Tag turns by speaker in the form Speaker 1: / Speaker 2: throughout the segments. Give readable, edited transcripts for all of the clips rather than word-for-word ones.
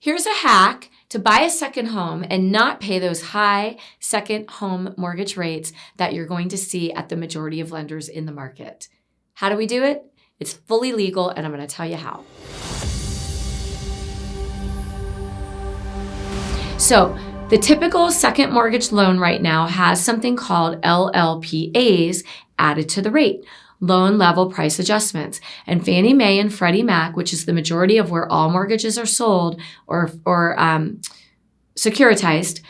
Speaker 1: Here's a hack to buy a second home and not pay those high second home mortgage rates that you're going to see at the majority of lenders in the market. How do we do it? It's fully legal, and I'm going to tell you how. So the typical second mortgage loan right now has something called LLPAs added to the rate, loan level price adjustments. And Fannie Mae and Freddie Mac, which is the majority of where all mortgages are sold or securitized,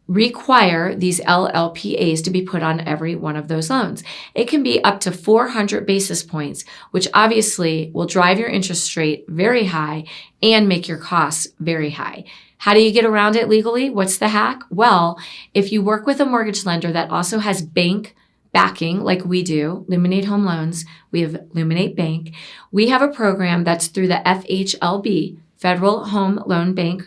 Speaker 1: require these LLPAs to be put on every one of those loans. It can be up to 400 basis points, which obviously will drive your interest rate very high and make your costs very high. How do you get around it legally? What's the hack? Well, if you work with a mortgage lender that also has bank backing, like we do, Luminate Home Loans, we have Luminate Bank. We have a program that's through the FHLB, Federal Home Loan Bank,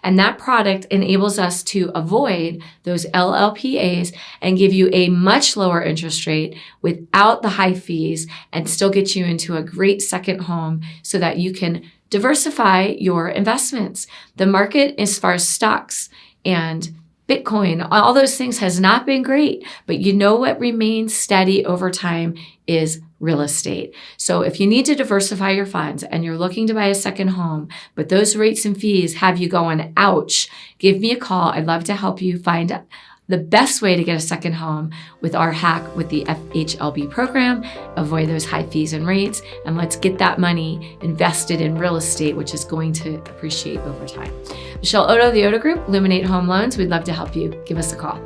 Speaker 1: and that product enables us to avoid those LLPAs and give you a much lower interest rate without the high fees and still get you into a great second home so that you can diversify your investments. The market, as far as stocks and Bitcoin, all those things has not been great, but you know what remains steady over time is real estate. So if you need to diversify your funds and you're looking to buy a second home, but those rates and fees have you going, ouch, give me a call. I'd love to help you find the best way to get a second home with our hack with the FHLB program, avoid those high fees and rates, and let's get that money invested in real estate, which is going to appreciate over time. Michelle Oddo, the Oddo Group, Luminate Home Loans. We'd love to help you. Give us a call.